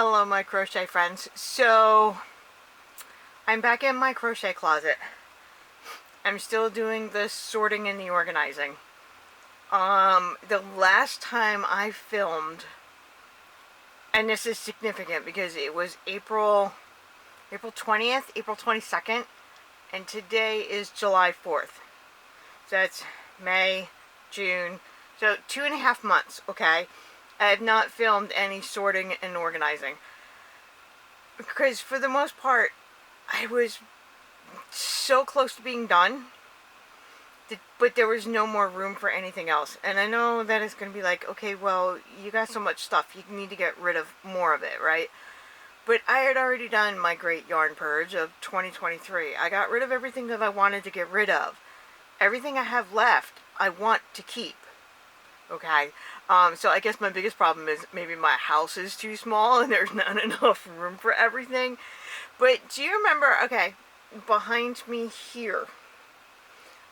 Hello my crochet friends. So I'm back in my crochet closet. I'm still doing the sorting and the organizing. The last time I filmed, and this is significant because it was April 20th, April 22nd, and today is July 4th. So that's May, June, so 2.5 months, okay? I have not filmed any sorting and organizing. Because for the most part, I was so close to being done, but there was no more room for anything else. And I know that it's going to be like, okay, well, you got so much stuff, you need to get rid of more of it, right? But I had already done my great yarn purge of 2023. I got rid of everything that I wanted to get rid of. Everything I have left, I want to keep. Okay, so I guess my biggest problem is maybe my house is too small and there's not enough room for everything. But do you remember, okay, behind me here,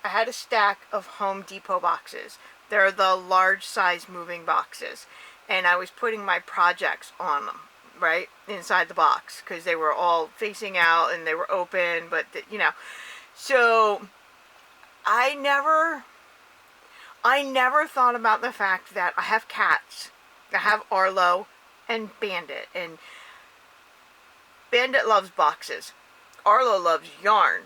I had a stack of Home Depot boxes. They're the large size moving boxes. And I was putting my projects on them, right, inside the box, because they were all facing out and they were open, but, So, I never thought about the fact that I have cats. I have Arlo and Bandit. And Bandit loves boxes. Arlo loves yarn.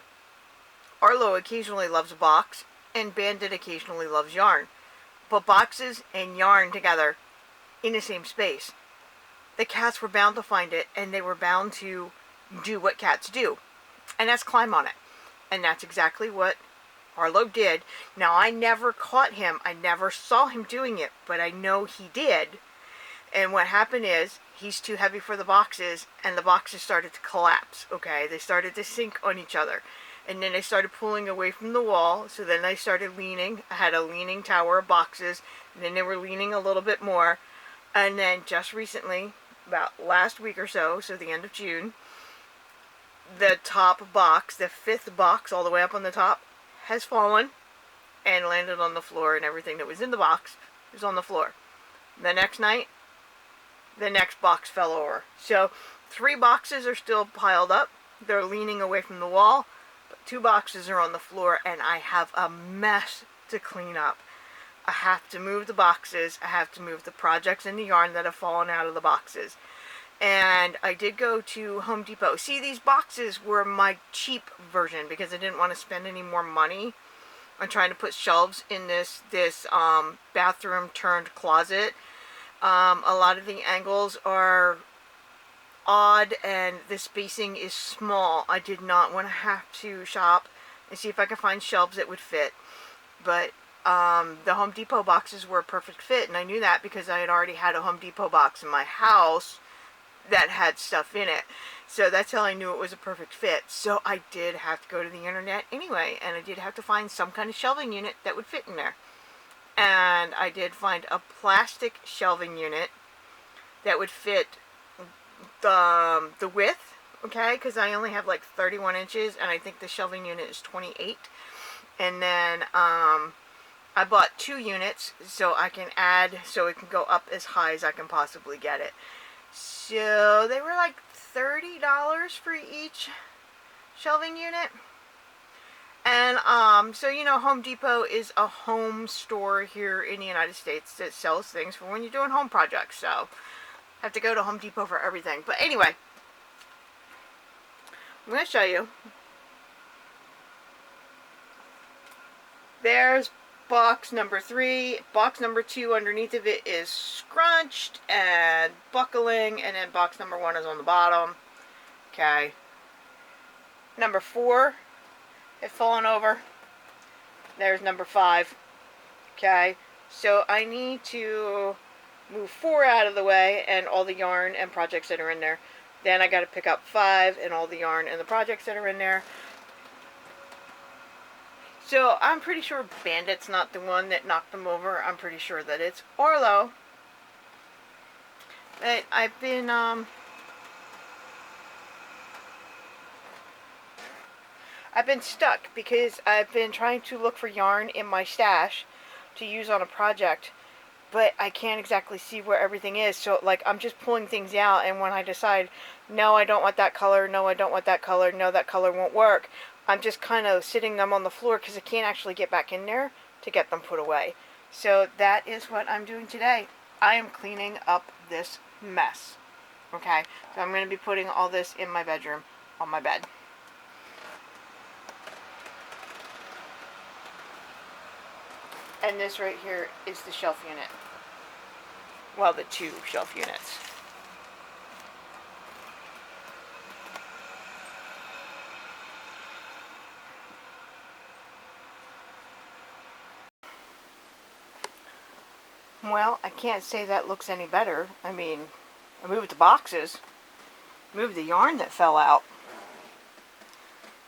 Arlo occasionally loves a box, and Bandit occasionally loves yarn. But boxes and yarn together in the same space. The cats were bound to find it, and they were bound to do what cats do. And that's climb on it. And that's exactly what Arlo did. Now, I never caught him. I never saw him doing it, but I know he did. And what happened is, he's too heavy for the boxes, and the boxes started to collapse, okay? They started to sink on each other. And then they started pulling away from the wall, so then they started leaning. I had a leaning tower of boxes, and then they were leaning a little bit more. And then just recently, about last week or so, so the end of June, the top box, the 5th box all the way up on the top, has fallen and landed on the floor, and everything that was in the box is on the floor. The next night, the next box fell over. So 3 boxes are still piled up. They're leaning away from the wall, but 2 boxes are on the floor, and I have a mess to clean up. I have to move the boxes. I have to move the projects and the yarn that have fallen out of the boxes. And I did go to Home Depot. See, these boxes were my cheap version because I didn't want to spend any more money on trying to put shelves in this bathroom turned closet. A lot of the angles are odd and the spacing is small. I did not want to have to shop and see if I could find shelves that would fit. But the Home Depot boxes were a perfect fit, and I knew that because I had already had a Home Depot box in my house that had stuff in it. So that's how I knew it was a perfect fit. So I did have to go to the internet anyway, and I did have to find some kind of shelving unit that would fit in there. And I did find a plastic shelving unit that would fit the width, okay, because I only have like 31 inches, and I think the shelving unit is 28. And then I bought 2 units so I can add, so it can go up as high as I can possibly get it. So they were like $30 for each shelving unit. And so Home Depot is a home store here in the United States that sells things for when you're doing home projects. So I have to go to Home Depot for everything. But anyway, I'm going to show you. There's box number 3. Box number 2 underneath of it is scrunched and buckling, and then box number 1 is on the bottom. Okay. Number 4 had fallen over. There's number 5. Okay. So I need to move 4 out of the way and all the yarn and projects that are in there. Then I got to pick up 5 and all the yarn and the projects that are in there. So I'm pretty sure Bandit's not the one that knocked them over. I'm pretty sure that it's Arlo. But I've been stuck because I've been trying to look for yarn in my stash to use on a project, but I can't exactly see where everything is. So like I'm just pulling things out, and when I decide, no, I don't want that color, no, I don't want that color, no, that color won't work, I'm just kind of sitting them on the floor because I can't actually get back in there to get them put away. So that is what I'm doing today. I am cleaning up this mess. Okay, so I'm going to be putting all this in my bedroom on my bed. And this right here is the shelf unit. Well, the 2 shelf units. Well, I can't say that looks any better. I mean, I moved the boxes, moved the yarn that fell out.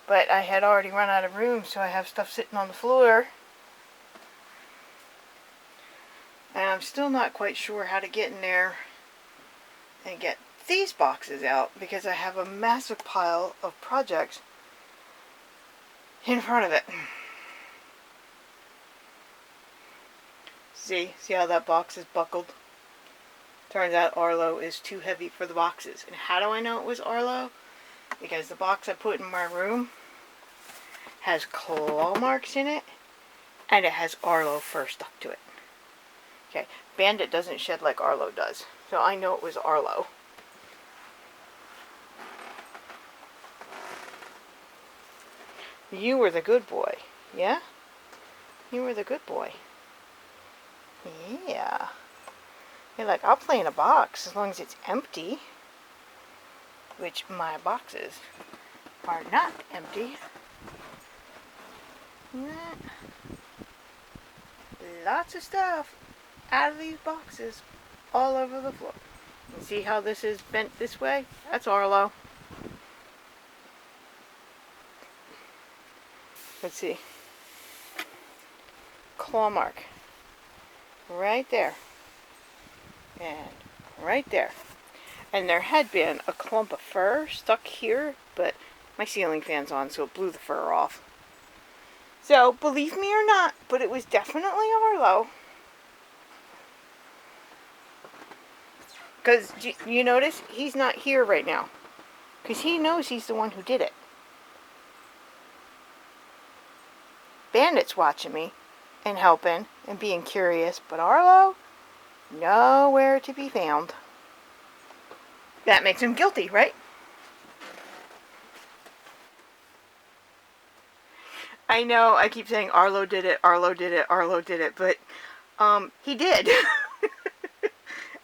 But I had already run out of room, so I have stuff sitting on the floor. And I'm still not quite sure how to get in there and get these boxes out because I have a massive pile of projects in front of it. See how that box is buckled? Turns out Arlo is too heavy for the boxes. And how do I know it was Arlo? Because the box I put in my room has claw marks in it, and it has Arlo fur stuck to it. Okay, Bandit doesn't shed like Arlo does, so I know it was Arlo. You were the good boy, yeah? You were the good boy. Yeah. You're like, I'll play in a box as long as it's empty. Which my boxes are not empty. Lots of stuff out of these boxes all over the floor. You see how this is bent this way? That's Arlo. Let's see. Claw mark. Right there. And right there. And there had been a clump of fur stuck here, but my ceiling fan's on, so it blew the fur off. So, believe me or not, but it was definitely Arlo. Because, you notice, he's not here right now. Because he knows he's the one who did it. Bandit's watching me and helping and being curious, but Arlo, nowhere to be found. That makes him guilty, right? I know, I keep saying Arlo did it, Arlo did it, Arlo did it, but he did.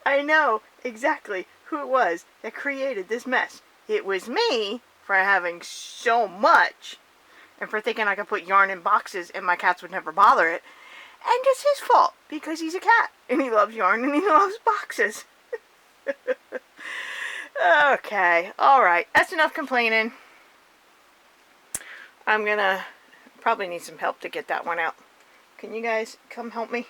I know exactly who it was that created this mess. It was me for having so much and for thinking I could put yarn in boxes and my cats would never bother it. And it's his fault because he's a cat and he loves yarn and he loves boxes. Okay, alright, that's enough complaining. I'm gonna probably need some help to get that one out. Can you guys come help me?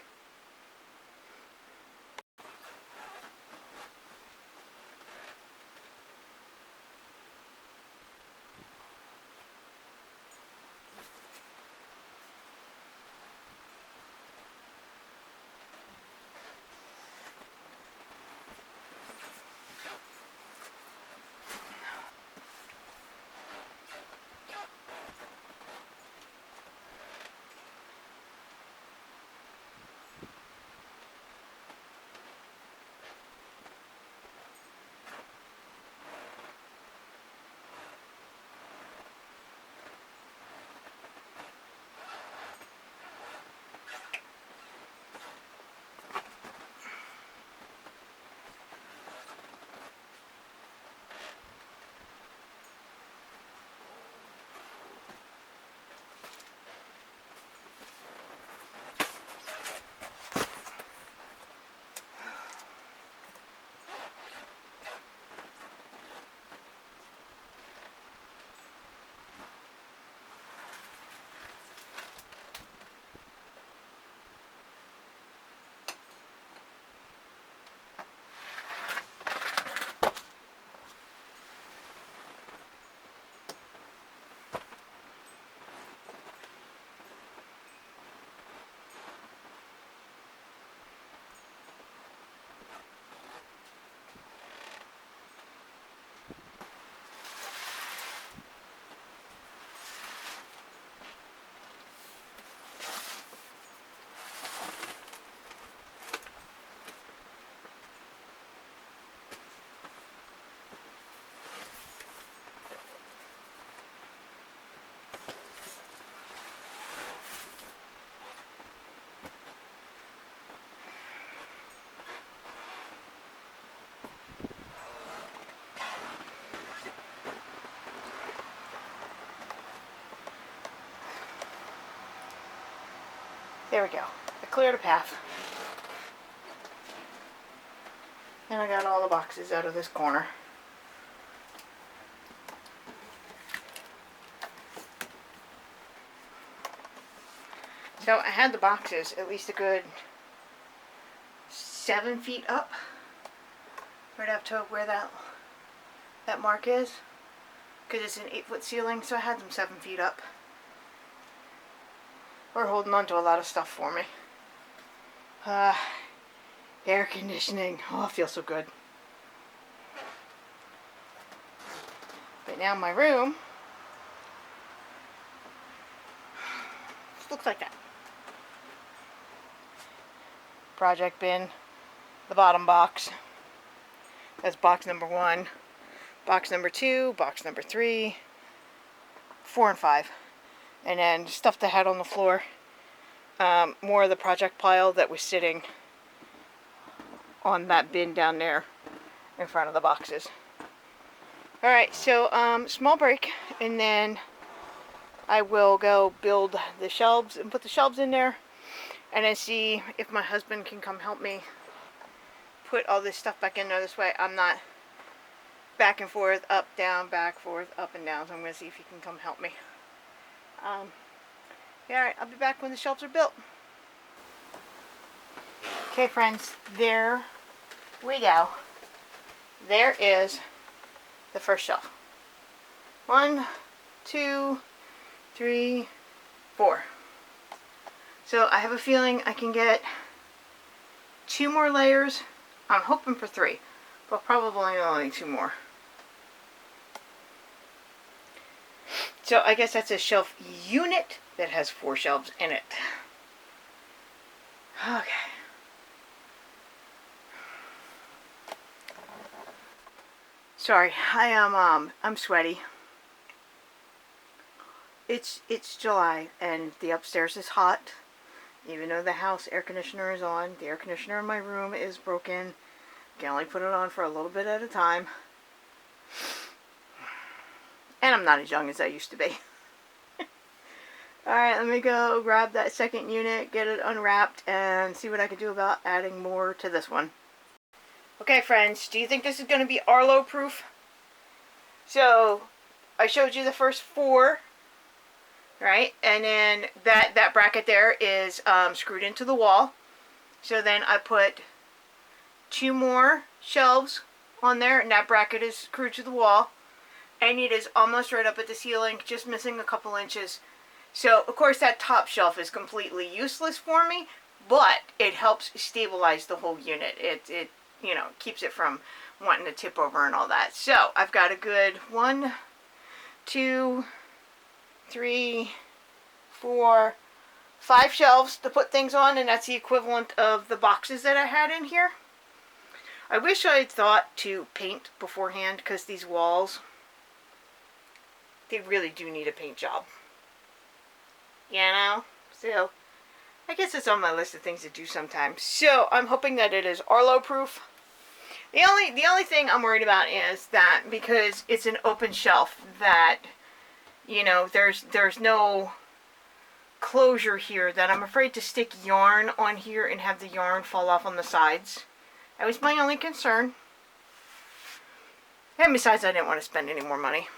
There we go. I cleared a path. And I got all the boxes out of this corner. So I had the boxes at least a good 7 feet up. Right up to where that mark is. Because it's an 8-foot ceiling, so I had them 7 feet up. We're holding on to a lot of stuff for me. Air conditioning. Oh, it feels so good. But now my room looks like that. Project bin, the bottom box. That's box number 1. Box number 2, box number 3, 4 and 5. And then stuff that I had on the floor. More of the project pile that was sitting on that bin down there in front of the boxes. Alright, so small break, and then I will go build the shelves and put the shelves in there, and then see if my husband can come help me put all this stuff back in there. This way I'm not back and forth, up, down, back, forth, up and down. So I'm going to see if he can come help me. Yeah, alright, I'll be back when the shelves are built. Okay friends, there we go. There is the first shelf. 1, 2, 3, 4. So I have a feeling I can get 2 more layers. I'm hoping for 3, but probably only 2 more. So I guess that's a shelf unit that has 4 shelves in it. Okay. Sorry, I'm sweaty. It's July and the upstairs is hot. Even though the house air conditioner is on, the air conditioner in my room is broken. I can only put it on for a little bit at a time. And I'm not as young as I used to be. Alright, let me go grab that second unit, get it unwrapped, and see what I can do about adding more to this one. Okay friends, do you think this is going to be Arlo proof? So, I showed you the first 4, right? And then that bracket there is screwed into the wall. So then I put 2 more shelves on there, and that bracket is screwed to the wall. And it is almost right up at the ceiling, just missing a couple inches. So, of course, that top shelf is completely useless for me, but it helps stabilize the whole unit. It you know, keeps it from wanting to tip over and all that. So, I've got a good 1, 2, 3, 4, 5 shelves to put things on, and that's the equivalent of the boxes that I had in here. I wish I had thought to paint beforehand, because these walls, they really do need a paint job. You know? So, I guess it's on my list of things to do sometimes. So, I'm hoping that it is Arlo proof. The only thing I'm worried about is that because it's an open shelf, that, you know, there's no closure here, that I'm afraid to stick yarn on here and have the yarn fall off on the sides. That was my only concern. And besides, I didn't want to spend any more money.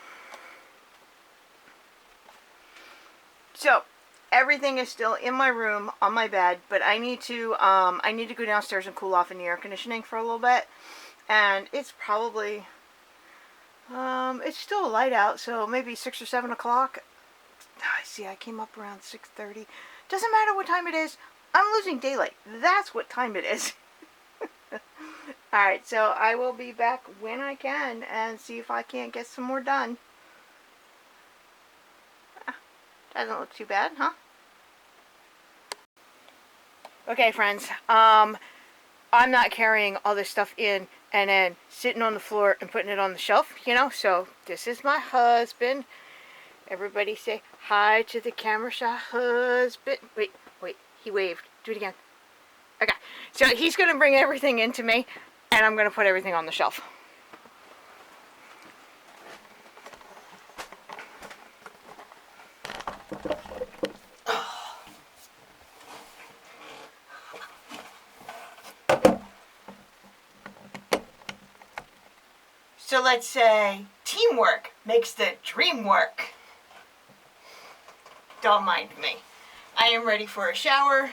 So, everything is still in my room, on my bed, but I need to go downstairs and cool off in the air conditioning for a little bit. And it's probably, it's still light out, so maybe 6 or 7 o'clock. I see, I came up around 6:30. Doesn't matter what time it is, I'm losing daylight. That's what time it is. Alright, so I will be back when I can and see if I can't get some more done. Doesn't look too bad, huh? Okay, friends, I'm not carrying all this stuff in and then sitting on the floor and putting it on the shelf, you know, so this is my husband. Everybody say hi to the camera shot husband. Wait, he waved. Do it again. Okay, so he's going to bring everything into me, and I'm going to put everything on the shelf. So let's say teamwork makes the dream work. Don't mind me. I am ready for a shower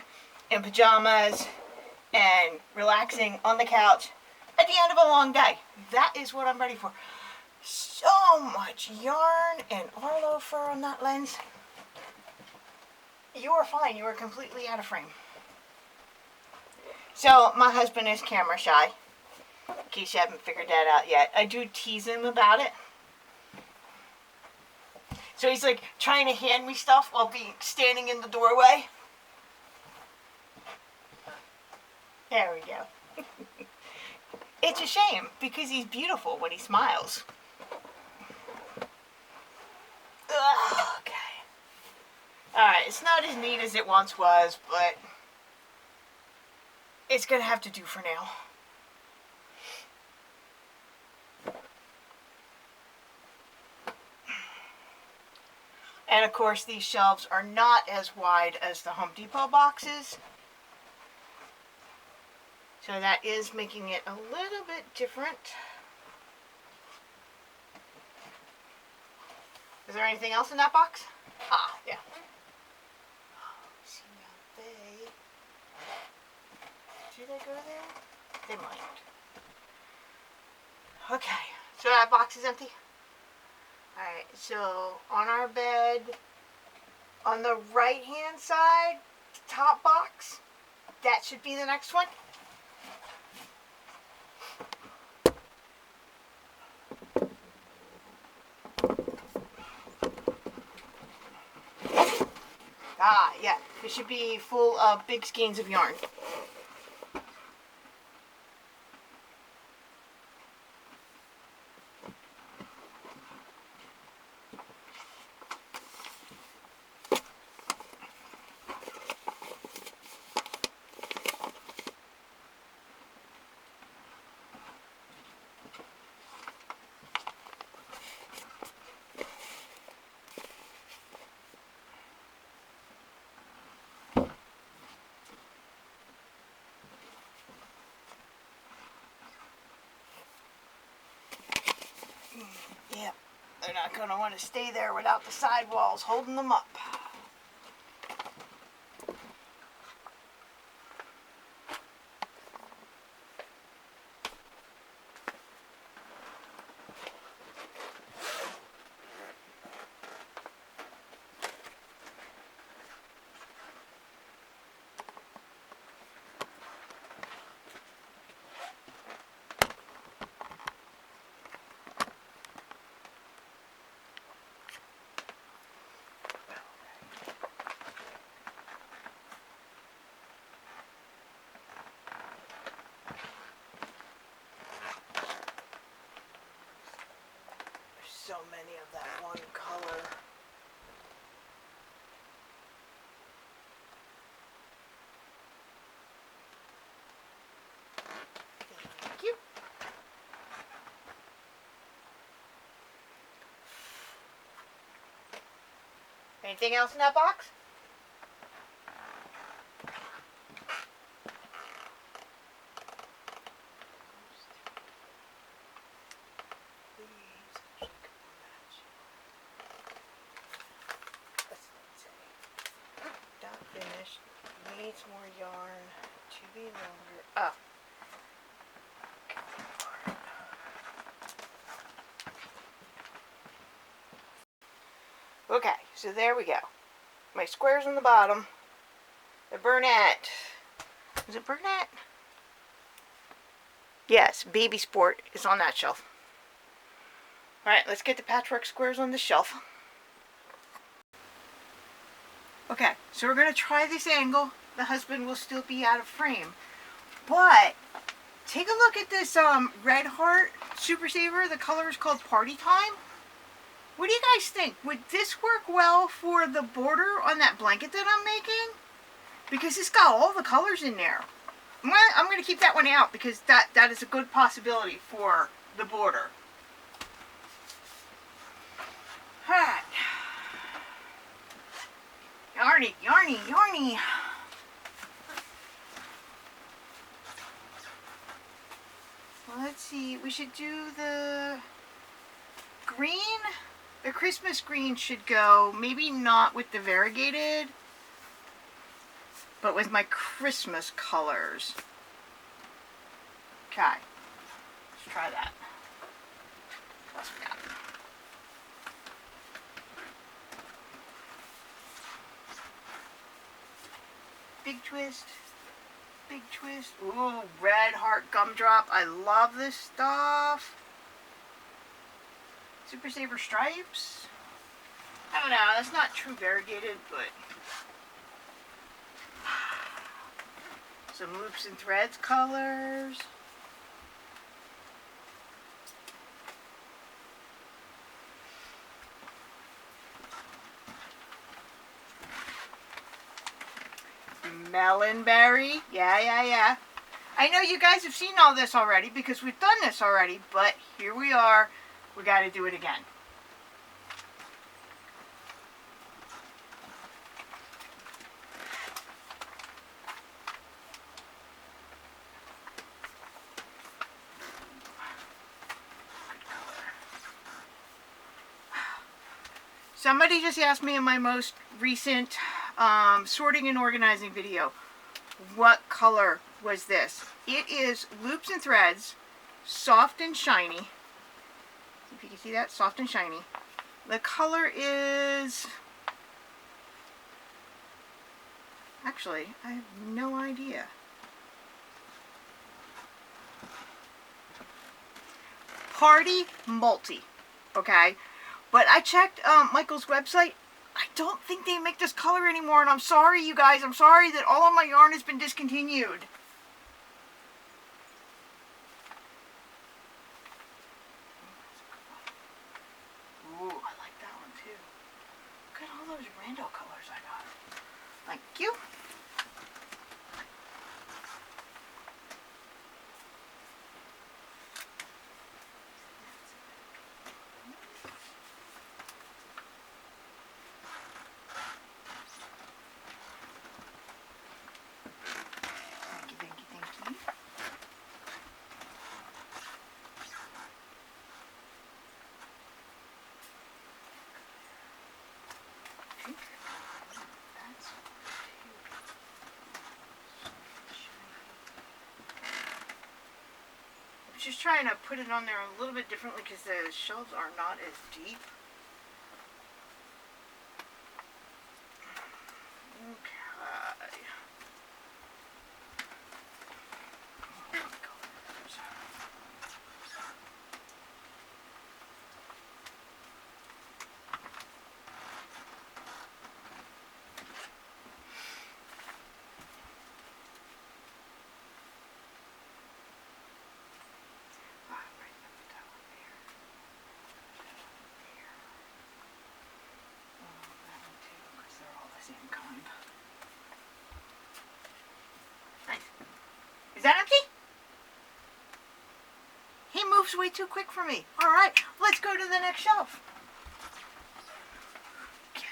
in pajamas and relaxing on the couch at the end of a long day. That is what I'm ready for. So much yarn and Arlo fur on that lens. You are fine. You are completely out of frame. So my husband is camera shy. In case you haven't figured that out yet. I do tease him about it. So he's like trying to hand me stuff while being standing in the doorway. There we go. It's a shame because he's beautiful when he smiles. Okay. Alright, it's not as neat as it once was, but it's going to have to do for now. And of course, these shelves are not as wide as the Home Depot boxes. So that is making it a little bit different. Is there anything else in that box? Ah, yeah. See now do they go there? They might. Okay, so that box is empty. Alright, so on our bed, on the right hand side, top box, that should be the next one. Ah, yeah, it should be full of big skeins of yarn. Yep, they're not going to want to stay there without the sidewalls holding them up. So many of that one color. Thank you. Anything else in that box? Finished. Needs more yarn to be longer. Oh. Okay, so there we go. My squares on the bottom. The Burnett. Is it Burnett? Yes, Baby Sport is on that shelf. Alright, let's get the patchwork squares on the shelf. Okay, so we're going to try this angle. The husband will still be out of frame. But, take a look at this Red Heart Super Saver. The color is called Party Time. What do you guys think? Would this work well for the border on that blanket that I'm making? Because it's got all the colors in there. I'm going to keep that one out because that is a good possibility for the border. Alright. Yarny, yarny, yarny. Let's let's see, we should do the green. The Christmas green should go, maybe not with the variegated, but with my Christmas colors. Okay, let's try that. What else we got? Big twist. Big twist. Ooh, red heart gumdrop. I love this stuff. Super Saver stripes. I don't know. That's not true variegated, but some loops and threads colors. Melonberry. Yeah. I know you guys have seen all this already because we've done this already, but here we are. We got to do it again. Somebody just asked me in my most recent sorting and organizing video, what color was this? It is loops and threads, soft and shiny. See if you can see that, soft and shiny. The color is, actually, I have no idea. Party Multi, okay? But I checked Michael's website. I don't think they make this color anymore, and I'm sorry, you guys. I'm sorry that all of my yarn has been discontinued. Ooh, I like that one too. Look at all those rando colors I got. Thank you. Just trying to put it on there a little bit differently because the shelves are not as deep. Okay. Nice. Is that empty? He moves way too quick for me. All right, let's go to the next shelf. Okay.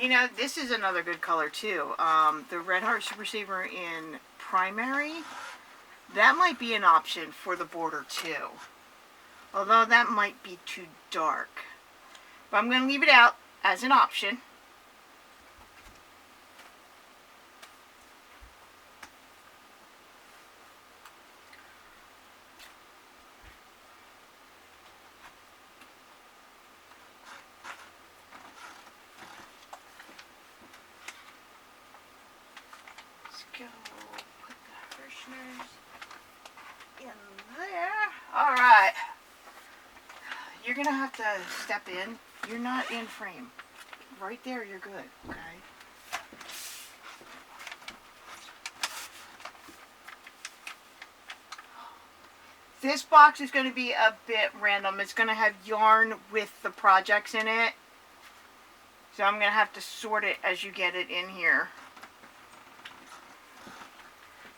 You know, this is another good color too. The Red Heart Super Saver in primary. That might be an option for the border too. Although that might be too dark. But I'm going to leave it out as an option. Let's go put the fresheners in there. All right. You're going to have to step in. You're not in frame. Right there, you're good, okay? This box is going to be a bit random. It's going to have yarn with the projects in it. So I'm going to have to sort it as you get it in here.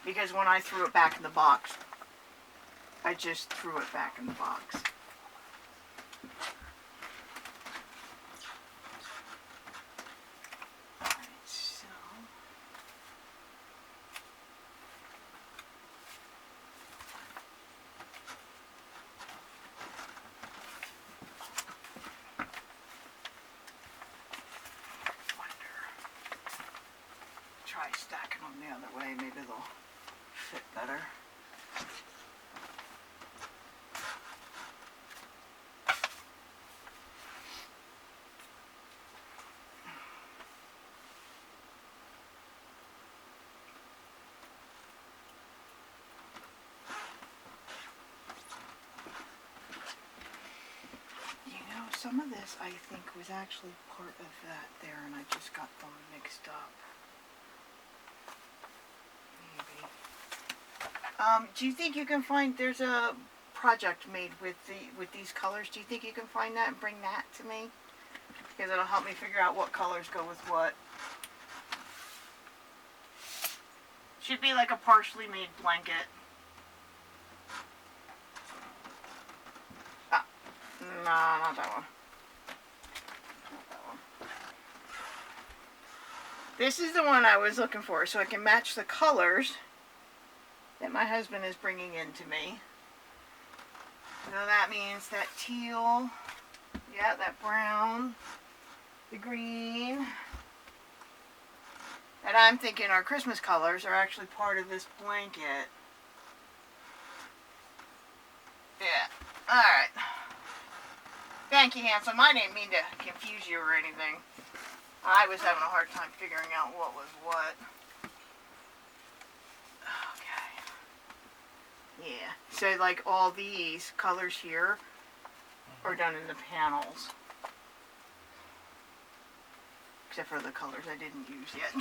Because when I threw it back in the box, I just threw it back in the box. try stacking them the other way. Maybe they'll fit better. Some of this, I think, was actually part of that there, and I just got them mixed up. Maybe. Do you think you can find, there's a project made with these colors. Do you think you can find that and bring that to me? Because it'll help me figure out what colors go with what. Should be like a partially made blanket. No, not that one. Not that one. This is the one I was looking for, so I can match the colors that my husband is bringing in to me. So that means that teal, yeah, that brown, the green, and I'm thinking our Christmas colors are actually part of this blanket. Yeah, alright. Thank you, handsome. I didn't mean to confuse you or anything. I was having a hard time figuring out what was what. Okay. Yeah. So, like, all these colors here are done in the panels. Except for the colors I didn't use yet.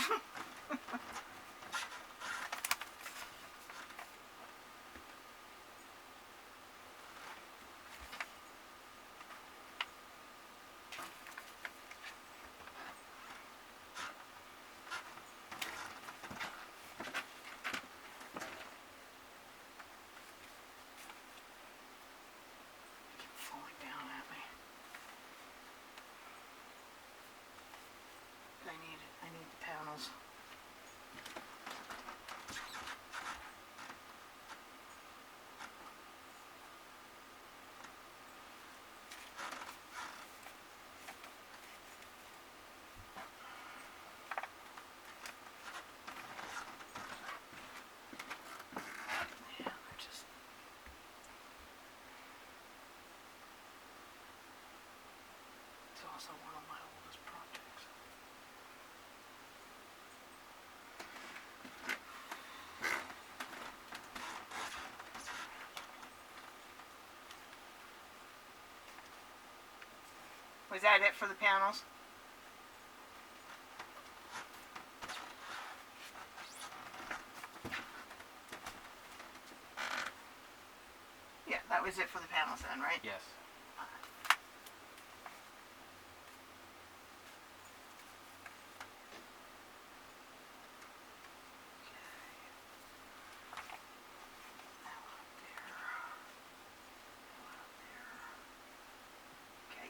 I need the panels. Yeah, they're just... It's also one of my oldest projects. Was that it for the panels? Yeah, that was it for the panels then, right? Yes.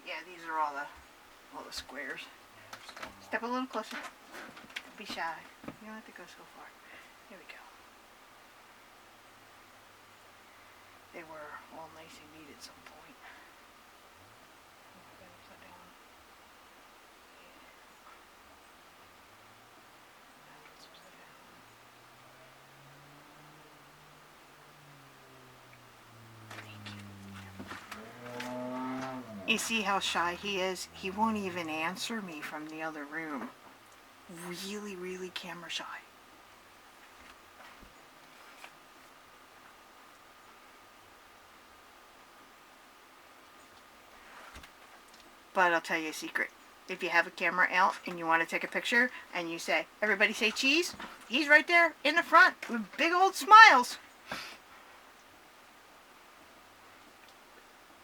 Yeah, these are all the squares. Step a little closer. Don't be shy. You don't have to go so far. Here we go. They were all nice and neat at some point. Upside down. You see how shy he is? He won't even answer me from the other room. Really, really camera shy. But I'll tell you a secret. If you have a camera out and you want to take a picture and you say, everybody say cheese, he's right there in the front with big old smiles.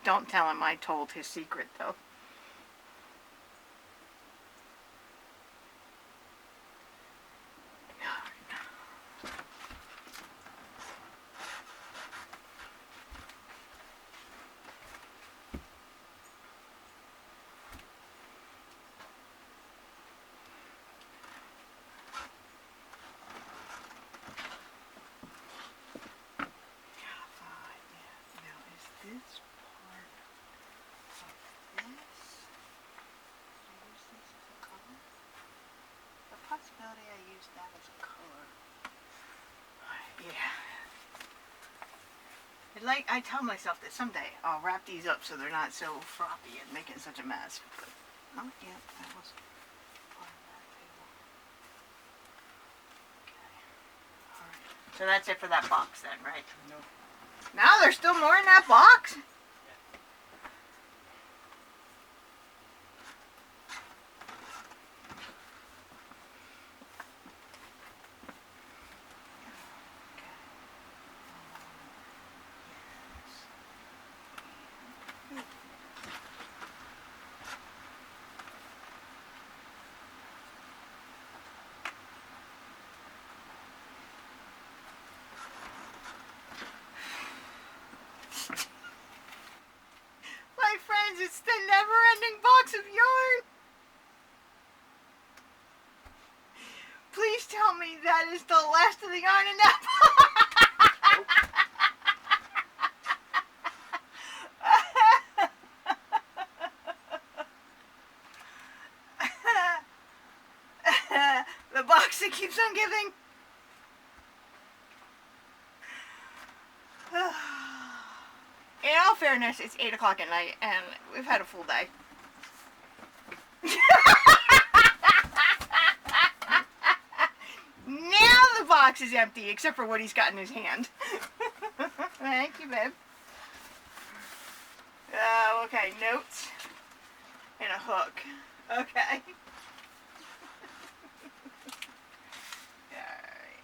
Don't tell him I told his secret, though. Now, is this part of this? establish a color. Yeah. I tell myself that someday I'll wrap these up so they're not so floppy and making such a mess. But not yet. That was part of that table. Okay. Alright. So that's it for that box then, right? No. Now there's still more in that box? My friends, it's the never-ending box of yarn. Please tell me that is the last of the yarn in that box. The box that keeps on giving. In all fairness, it's 8 o'clock at night, and we've had a full day. Now the box is empty, except for what he's got in his hand. Thank you, babe. Okay, notes and a hook. Okay. Alright.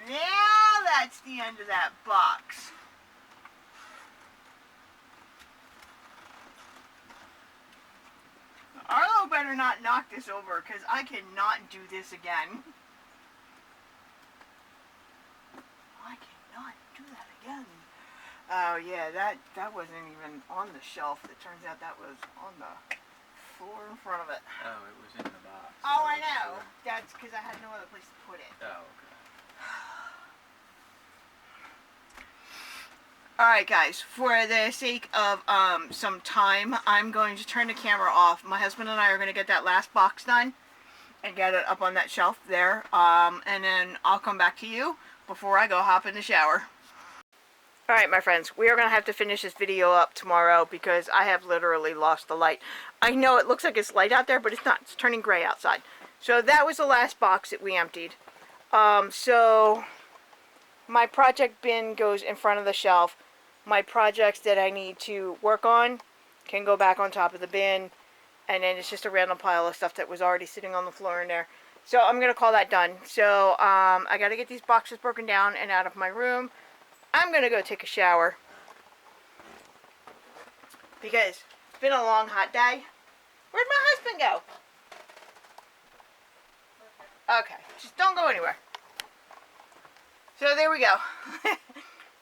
Now that's the end of that box. Arlo better not knock this over, because I cannot do this again. I cannot do that again. Oh yeah, that wasn't even on the shelf. It turns out that was on the floor in front of it. Oh, it was in the box. Oh, I know. That's because I had no other place to put it. Oh, okay. Alright guys, for the sake of some time, I'm going to turn the camera off. My husband and I are going to get that last box done and get it up on that shelf there. And then I'll come back to you before I go hop in the shower. Alright my friends, we are going to have to finish this video up tomorrow because I have literally lost the light. I know it looks like it's light out there, but it's not. It's turning gray outside. So that was the last box that we emptied. So my project bin goes in front of the shelf. My projects that I need to work on can go back on top of the bin. And then it's just a random pile of stuff that was already sitting on the floor in there. So I'm going to call that done. So I got to get these boxes broken down and out of my room. I'm going to go take a shower. Because it's been a long, hot day. Where'd my husband go? Okay, just don't go anywhere. So there we go.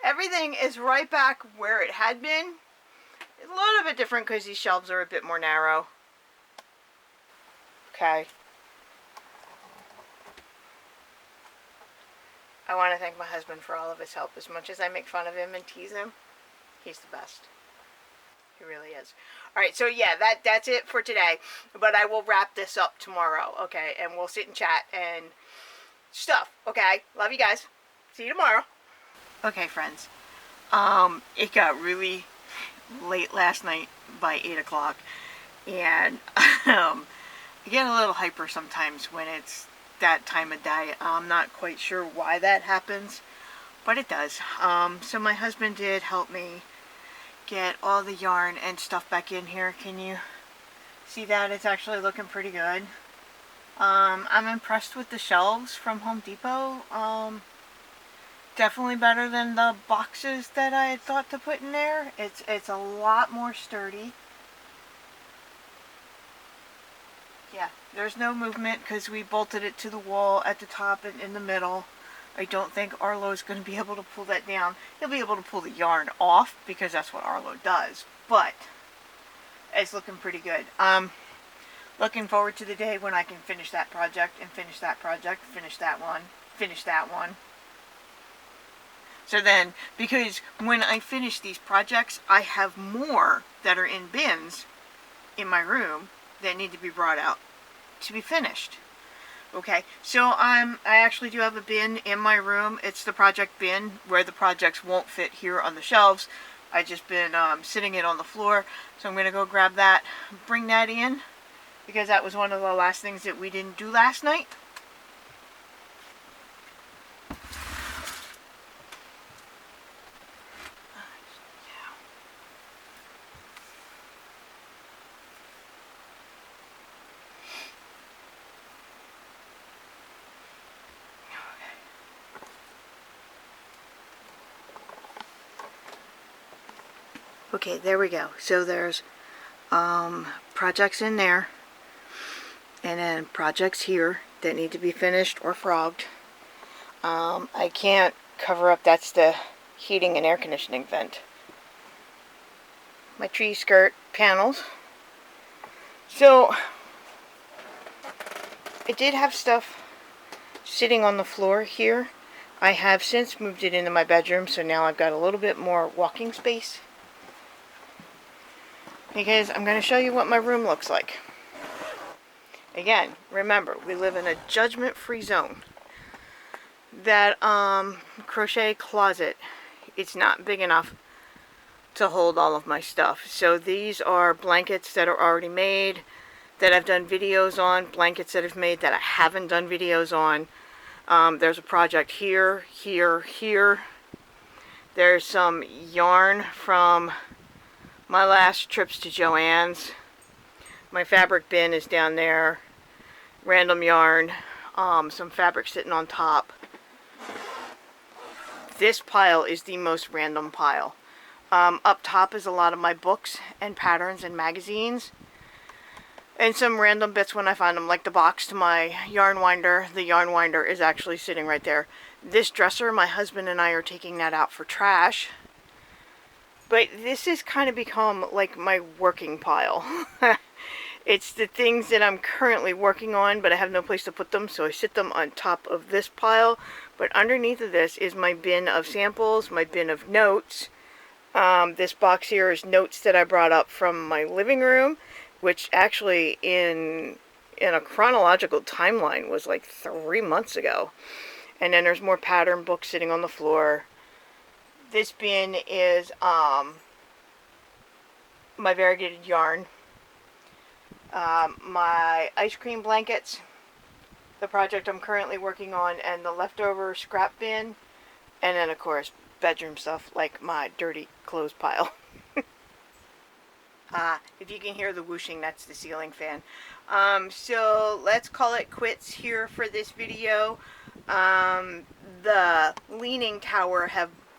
Everything is right back where it had been. It's a little bit different because these shelves are a bit more narrow. Okay. I want to thank my husband for all of his help. As much as I make fun of him and tease him, he's the best. He really is. Alright, so yeah, that's it for today. But I will wrap this up tomorrow, okay? And we'll sit and chat and stuff, okay? Love you guys. See you tomorrow. Okay, friends. It got really late last night by 8 o'clock. And I get a little hyper sometimes when it's that time of day. I'm not quite sure why that happens, but it does. So my husband did help me get all the yarn and stuff back in here. Can you see that? It's actually looking pretty good. I'm impressed with the shelves from Home Depot. Definitely better than the boxes that I had thought to put in there. It's a lot more sturdy. Yeah, there's no movement because we bolted it to the wall at the top and in the middle. I don't think Arlo's going to be able to pull that down. He'll be able to pull the yarn off because that's what Arlo does. But it's looking pretty good. Looking forward to the day when I can finish that project and finish that project, finish that one. So then, because when I finish these projects, I have more that are in bins in my room that need to be brought out to be finished. Okay, so I actually do have a bin in my room. It's the project bin where the projects won't fit here on the shelves. I just been sitting it on the floor, so I'm gonna go grab that, bring that in, because that was one of the last things that we didn't do last night. Okay, there we go. So there's projects in there, and then projects here that need to be finished or frogged. I can't cover up, that's the heating and air conditioning vent. My tree skirt panels. So I did have stuff sitting on the floor here. I have since moved it into my bedroom, so now I've got a little bit more walking space, because I'm going to show you what my room looks like. Again, remember, we live in a judgment-free zone. That crochet closet, it's not big enough to hold all of my stuff. So these are blankets that are already made, that I've done videos on, blankets that I've made that I haven't done videos on. There's a project here, here, here. There's some yarn from my last trips to Joann's. My fabric bin is down there. Random yarn. Some fabric sitting on top. This pile is the most random pile. Up top is a lot of my books and patterns and magazines. And some random bits when I find them, like the box to my yarn winder. The yarn winder is actually sitting right there. This dresser, my husband and I are taking that out for trash. But this has kind of become like my working pile. It's the things that I'm currently working on, but I have no place to put them, so I sit them on top of this pile. But underneath of this is my bin of samples, my bin of notes. This box here is notes that I brought up from my living room, which actually in a chronological timeline was like 3 months ago. And then there's more pattern books sitting on the floor. This bin is my variegated yarn. My ice cream blankets, the project I'm currently working on, and the leftover scrap bin, and then of course bedroom stuff like my dirty clothes pile. If you can hear the whooshing, that's the ceiling fan. So let's call it quits here for this video. The leaning tower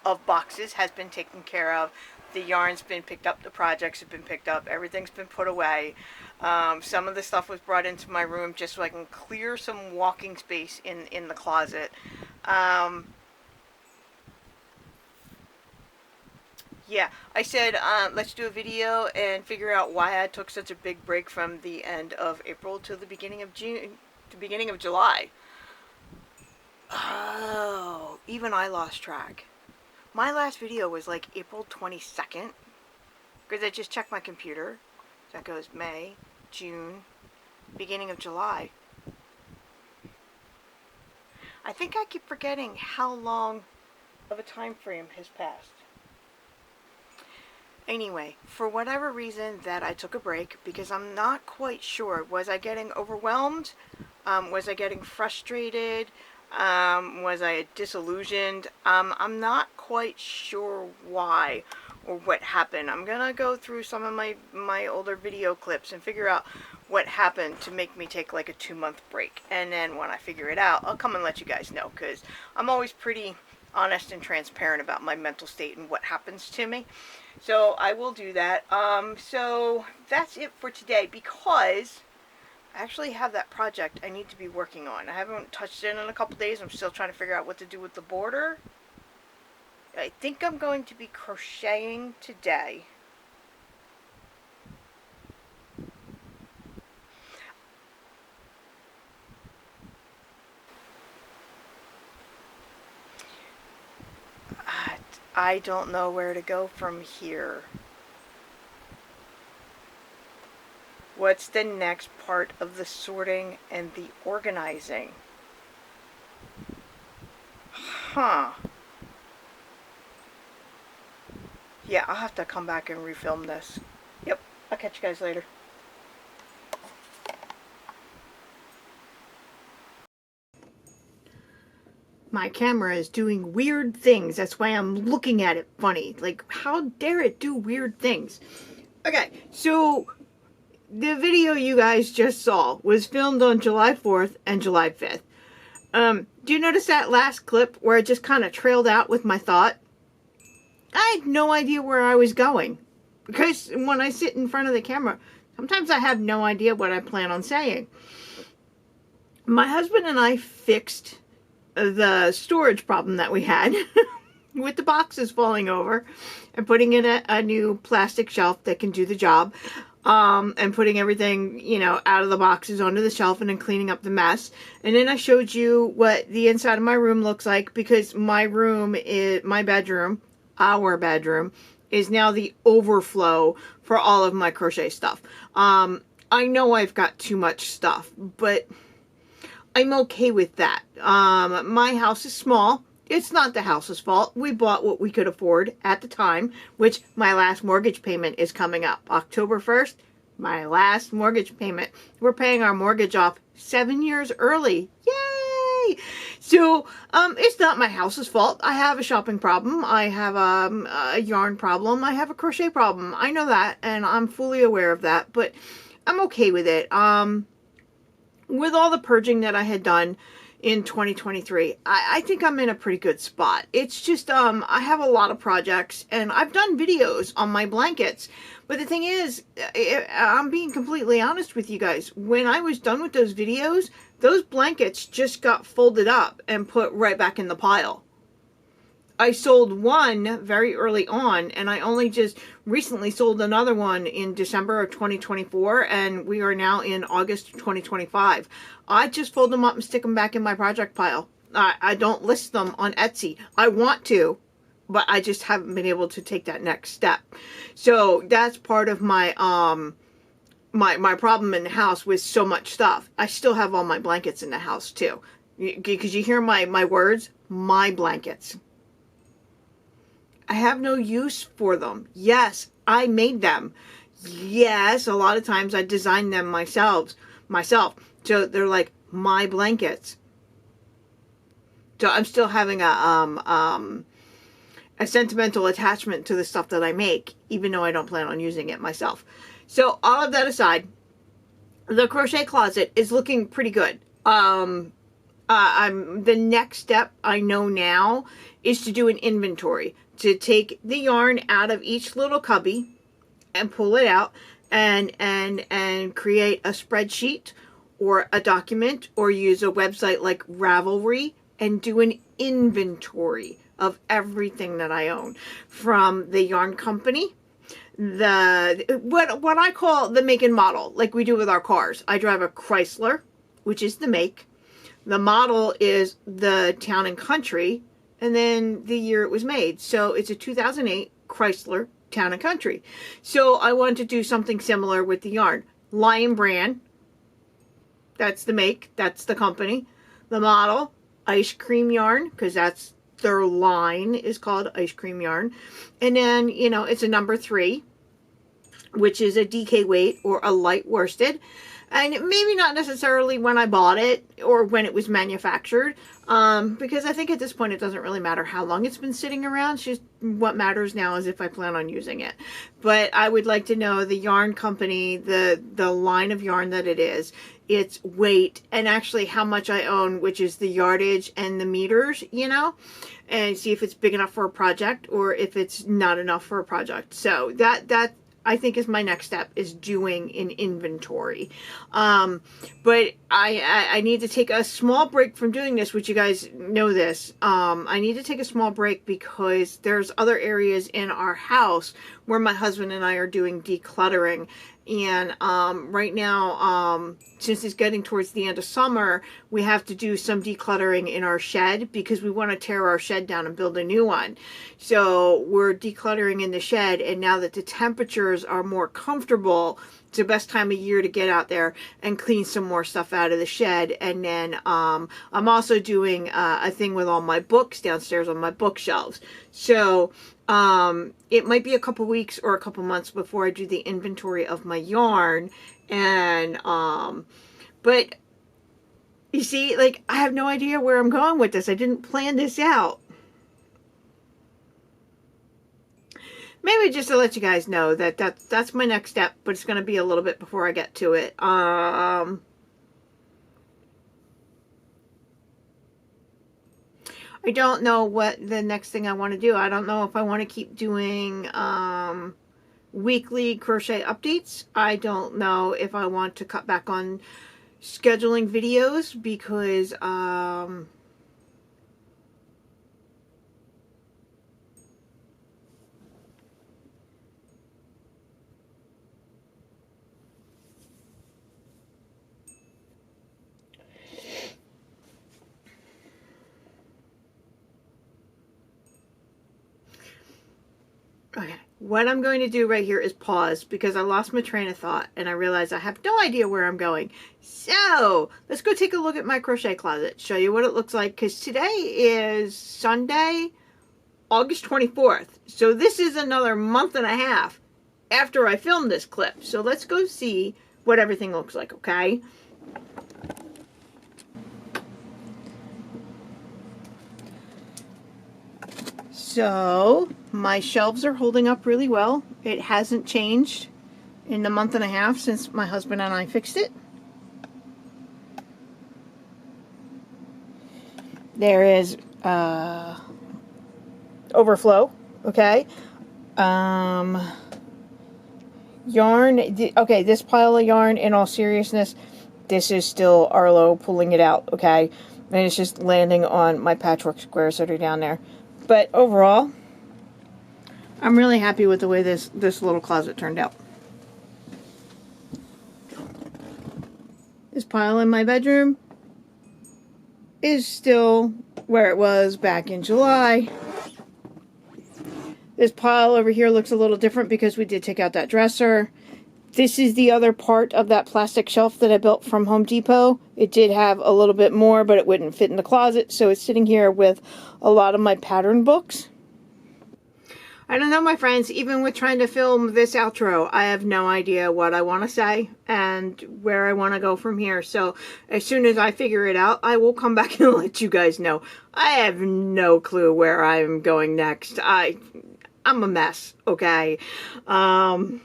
of boxes has been taken care of. The yarn's been picked up, the projects have been picked up, everything's been put away. Some of the stuff was brought into my room just so I can clear some walking space in the closet. Yeah, I said let's do a video and figure out why I took such a big break from the end of April to the beginning of June, to beginning of July. Oh, even I lost track. My last video was like April 22nd, because I just checked my computer. So that goes May, June, beginning of July. I think I keep forgetting how long of a time frame has passed. Anyway, for whatever reason that I took a break, because I'm not quite sure. Was I getting overwhelmed? Was I getting frustrated? Was I disillusioned? I'm not quite sure why or what happened. I'm gonna go through some of my older video clips and figure out what happened to make me take like a 2-month break. And then when I figure it out, I'll come and let you guys know, because I'm always pretty honest and transparent about my mental state and what happens to me. So I will do that. So that's it for today, because I actually have that project I need to be working on. I haven't touched it in a couple days. I'm still trying to figure out what to do with the border. I think I'm going to be crocheting today. I don't know where to go from here. What's the next part of the sorting and the organizing? Huh. Yeah, I'll have to come back and refilm this. Yep, I'll catch you guys later. My camera is doing weird things. That's why I'm looking at it funny. Like, how dare it do weird things? Okay, so the video you guys just saw was filmed on July 4th and July 5th. Do you notice that last clip where I just kind of trailed out with my thought? I had no idea where I was going. Because when I sit in front of the camera, sometimes I have no idea what I plan on saying. My husband and I fixed the storage problem that we had with the boxes falling over and putting in a new plastic shelf that can do the job, and putting everything, you know, out of the boxes onto the shelf and then cleaning up the mess. And then I showed you what the inside of my room looks like, because my room is my bedroom, our bedroom is now the overflow for all of my crochet stuff. I know I've got too much stuff, but I'm okay with that. My house is small. It's not the house's fault. We bought what we could afford at the time, which my last mortgage payment is coming up. October 1st, my last mortgage payment. We're paying our mortgage off 7 years early. Yay! So, it's not my house's fault. I have a shopping problem. I have a yarn problem. I have a crochet problem. I know that, and I'm fully aware of that, but I'm okay with it. With all the purging that I had done in 2023, I think I'm in a pretty good spot. It's just, I have a lot of projects, and I've done videos on my blankets. But the thing is, I'm being completely honest with you guys. When I was done with those videos, those blankets just got folded up and put right back in the pile. I sold one very early on, and I only just recently sold another one in December of 2024, and we are now in August of 2025. I just fold them up and stick them back in my project pile. I don't list them on Etsy. I want to, but I just haven't been able to take that next step. So that's part of my my problem in the house with so much stuff. I still have all my blankets in the house too, because you hear my words, my blankets. I have no use for them. Yes, I made them. Yes, a lot of times I designed them myself. So they're like my blankets. So I'm still having a sentimental attachment to the stuff that I make, even though I don't plan on using it myself. So all of that aside, the crochet closet is looking pretty good. The next step I know now is to do an inventory, to take the yarn out of each little cubby and pull it out and create a spreadsheet or a document, or use a website like Ravelry and do an inventory of everything that I own, from the yarn company, what I call the make and model, like we do with our cars. I drive a Chrysler, which is the make. The model is the town and country, and then the year it was made. So it's a 2008 Chrysler Town and Country. So I wanted to do something similar with the yarn. Lion Brand, that's the make, that's the company. The model, Ice Cream Yarn, because that's their line, is called Ice Cream Yarn. And then, you know, it's a number 3, which is a DK weight or a light worsted. And maybe not necessarily when I bought it or when it was manufactured, because I think at this point it doesn't really matter how long it's been sitting around. It's just what matters now is if I plan on using it. But I would like to know the yarn company, the line of yarn that it is, its weight, and actually how much I own, which is the yardage and the meters, you know, and see if it's big enough for a project or if it's not enough for a project. So that I think is my next step, is doing an inventory. But I need to take a small break from doing this, which you guys know this. I need to take a small break because there's other areas in our house where my husband and I are doing decluttering. And right now, since it's getting towards the end of summer, we have to do some decluttering in our shed because we want to tear our shed down and build a new one. So we're decluttering in the shed, and now that the temperatures are more comfortable, it's the best time of year to get out there and clean some more stuff out of the shed. And then I'm also doing a thing with all my books downstairs on my bookshelves. So it might be a couple weeks or a couple months before I do the inventory of my yarn. And but you see, like, I have no idea where I'm going with this. I didn't plan this out. Maybe just to let you guys know that that's my next step, but it's going to be a little bit before I get to it. I don't know what the next thing I want to do. I don't know if I want to keep doing weekly crochet updates. I don't know if I want to cut back on scheduling videos because okay, what I'm going to do right here is pause because I lost my train of thought and I realized I have no idea where I'm going. So let's go take a look at my crochet closet, show you what it looks like, because today is Sunday, August 24th. So this is another month and a half after I filmed this clip. So let's go see what everything looks like, okay? So my shelves are holding up really well. It hasn't changed in the month and a half since my husband and I fixed it. There is overflow, okay? Yarn, okay, this pile of yarn, in all seriousness, this is still Arlo pulling it out, okay? And it's just landing on my patchwork squares that are down there. But overall, I'm really happy with the way this little closet turned out. This pile in my bedroom is still where it was back in July. This pile over here looks a little different because we did take out that dresser. This is the other part of that plastic shelf that I built from Home Depot. It did have a little bit more, but it wouldn't fit in the closet, so it's sitting here with a lot of my pattern books. I don't know, my friends, even with trying to film this outro, I have no idea what I want to say and where I want to go from here. So as soon as I figure it out, I will come back and let you guys know. I have no clue where I'm going next. I'm a mess, okay? I'm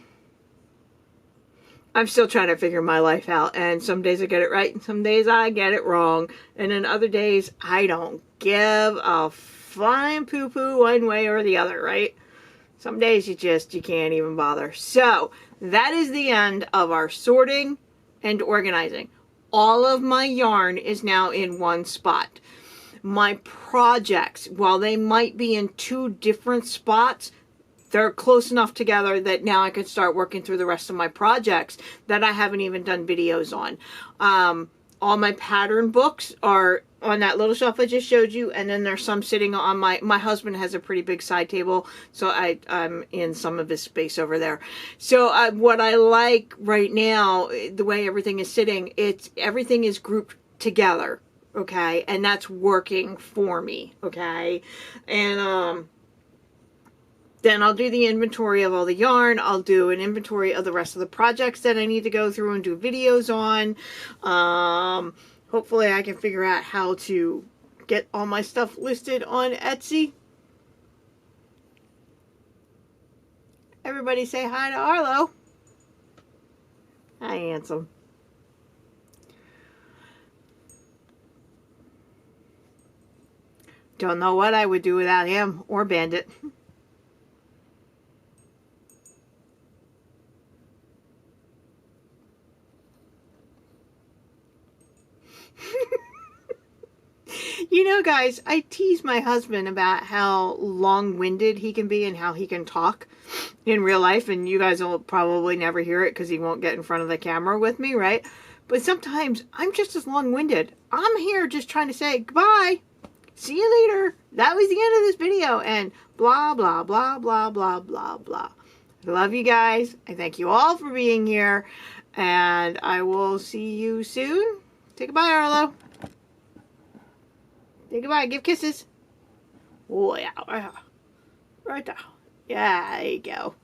still trying to figure my life out, and some days I get it right, and some days I get it wrong, and then other days I don't give a flying poo-poo one way or the other, right? Some days you can't even bother. So that is the end of our sorting and organizing. All of my yarn is now in one spot. My projects, while they might be in two different spots, they're close enough together that now I can start working through the rest of my projects that I haven't even done videos on. All my pattern books are on that little shelf I just showed you, and then there's some sitting on my husband has a pretty big side table, so I'm in some of his space over there. So what I like right now, the way everything is sitting, everything is grouped together, okay, and that's working for me, okay, and then I'll do the inventory of all the yarn. I'll do an inventory of the rest of the projects that I need to go through and do videos on. Hopefully I can figure out how to get all my stuff listed on Etsy. Everybody say hi to Arlo. Hi, handsome. Don't know what I would do without him or Bandit. You know, guys, I tease my husband about how long-winded he can be and how he can talk. in real life, and you guys will probably never hear it because he won't get in front of the camera with me, right? But sometimes I'm just as long-winded. I'm here just trying to say goodbye. See you later. That was the end of this video, and blah, blah, blah, blah, blah, blah, blah. I love you guys. I thank you all for being here, and I will see you soon. Say goodbye, Arlo. Say goodbye. Give kisses. Oh, yeah. Right there. Yeah, there you go.